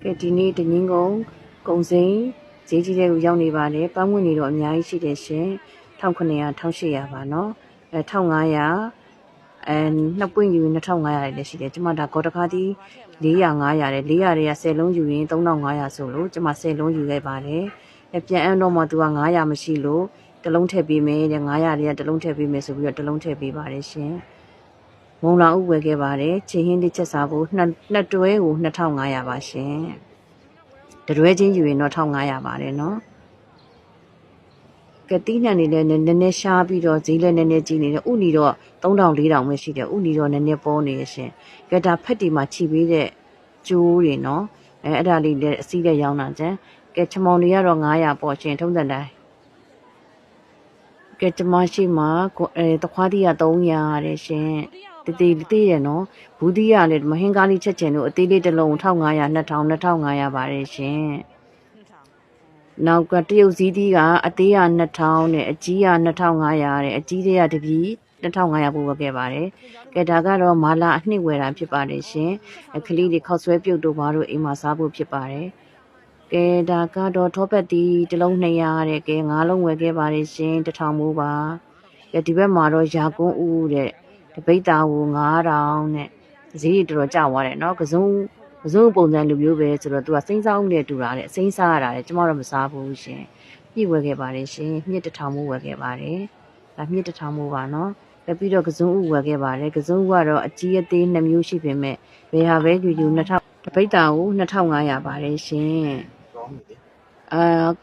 ကဲဒီနေ့တငင်းကုံစိမ်းဈေးကြီးတဲ့ကိုရောက်နေပါတယ်ပန်းဝင်နေတော့အများကြီးရှိတယ်ရှင်1900 1800ပါနော်1500နှစ်ပွင့်ယူရင်2500လည်းရှိတယ်ကျမဒါကောတကားတီး400 500တယ်400တွေက10လုံးယူရင်3500ဆိုလို့ကျမ10လုံးယူခဲ့ပါတယ်ပြန်အမ်းတော့မှသူက900မရှိလို့တစ်လုံးထည့်ပေးမယ်တဲ့900တွေကတစ်လုံးထည့်ပေးမယ်ဆိုပြီးတော့တစ်လုံးထည့်ပေးပါတယ်ရှင်မုံလာဥဝယ်ခဲ့ပါတယ်ချင်းဟင်းလေးချက်စားဖို့နှစ်တွဲကို2500ပါရှင်တရွဲချင်းယူရင်တော့1500ပါတယ်နော်ကတိနှံနေလည်းနည်းနည်းရှားပြီးတော့ဈေးလည်းနည်းနည်းကြီးနေတယ်ဥနီတော့3000 4000ပဲရှိတယ်ဥနီတော့နည်းနည်းပေါ်နေရှင်ကဲဒါဖက်တီမှာခြိပေးတဲ့ကျိုးတွေနော်အဲ့ဒါလေးလည်းအစည်းနဲ့ရောင်းတာကျန်ကဲချမောင်တွေကတော့900ပေါ့ရှင်ထုံးတဲ့တိုင်းကဲကျမရှိမှာတခွားတီးက300တဲ့ရှင်တေးရနော်ဘူးတီးရလည်းမဟင်းကားလေးချက်ချင်လို့အသေးလေးတစ်လုံး1500 2000 2500ပါတယ်ရှင်နောက်ကတရုတ်စည်းတီးကအသေးက2000နဲ့အကြီးက2500တဲ့အကြီးတွေကတပီး2500ပို့ခဲ့ပါတယ်ကဲဒါကတော့မာလာအနှစ်ဝယ်တာဖြစ်ပါတယ်ရှင်အခလီတွေခောက်ဆွဲပြုတ်တို့ဘာတို့အိမ်မှာစားဖို့ဖြစ်ပါတယ်ကဲဒါကတော့ထောပတ်တီးတစ်လုံး200တဲ့ကဲ9လုံးဝယ်ခဲ့ပါတယ်ရှင်1000မိုးပါကဲဒီဘက်မှာတော့ရာကွန်းဦးတဲ့တပိတ်တာကို9000နဲ့ဈေးတော်တော်ကျသွားတယ်နော်ကစုံပုံစံလိုမျိုးပဲဆိုတော့သူကစိမ့်စားဦးနဲ့တူတာတဲ့စိမ့်စားရတာတဲ့ကျမတော့မစားဘူးရှင်ပြည့်ဝယ်ခဲ့ပါတယ်ရှင်မြစ်1000မိုးဝယ်ခဲ့ပါတယ်ဒါမြစ်1000မိုးပါနော်ပြီးတော့ကစုံဦးဝယ်ခဲ့ပါတယ်ကစုံဦးကတော့အကြီးအသေး2မျိုးရှိပေမဲ့ဘယ်ဟာပဲယူ2000တပိတ်တာကို2500ပါတယ်ရှင်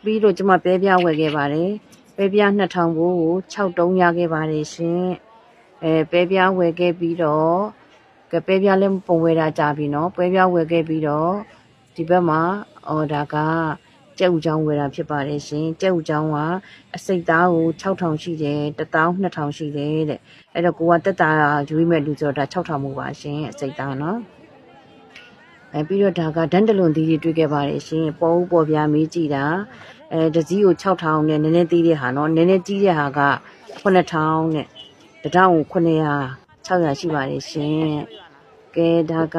ပြီးတော့ကျမပဲပြားဝယ်ခဲ့ပါတယ်ပဲပြား2000ဘိုးကို6တုံးရခဲ့ပါတယ်ရှင်ပဲပြားဝယ်ခဲ့ပြီးတော့ကပဲပြားလည်းပုံဝဲတာကြပြီနော်ပဲပြားဝယ်ခဲ့ပြီးတော့ဒီဘက်မှာဒါကကြက်ဥချောင်းဝယ်တာဖြစ်ပါတယ်ရှင်ကြက်ဥချောင်းကအစိတ်သားကို6000ရှိတယ်12000ရှိတယ်တဲ့အဲ့တော့ကိုကတက်တာရွေးမဲ့လူဆိုတော့ဒါ6000မို့ပါရှင်အစိတ်သားနော်ပြီးတော့ဒါကဒန်တလွန်သီးတွေတွေ့ခဲ့ပါတယ်ရှင်ပေါ်ဦးပေါ်ပြားမေးကြည့်တာတစည်းကို6000နဲ့နည်းနည်းသေးတဲ့ဟာနော်နည်းနည်းကြီးတဲ့ဟာက9000နဲ့1900 600ရှိပါတယ်ရှင်ကဲဒါက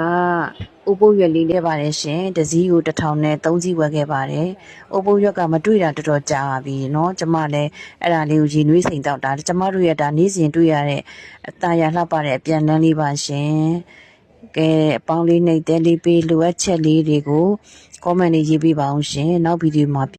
အိုးပုတ်ရွက်လေးလဲပါတယ်ရှင်တစည်းကို1000နဲ့3စီးဝယ်ခဲ့ပါတယ်အိုးပုတ်ရွက်ကမတွေ့တာတော်တော်ကြာပြီเนาะကျမလည်းအဲ့ဒါလေးကိုရေနွေးစိန်တောက်တာကျမတို့ရဲ့ဒါနေ့စဉ်တွေ့ရတဲ့အသားရလှပတဲ့အပြန်လန်းလေးပါရှင်ကဲအပေါင်းလေးနှိပ်တဲလေးပေးလိုအပ်ချက်လေးတွေကို comment လေးရေးပေးပါအောင်ရှင်နောက်ဗီဒီယိုမှာ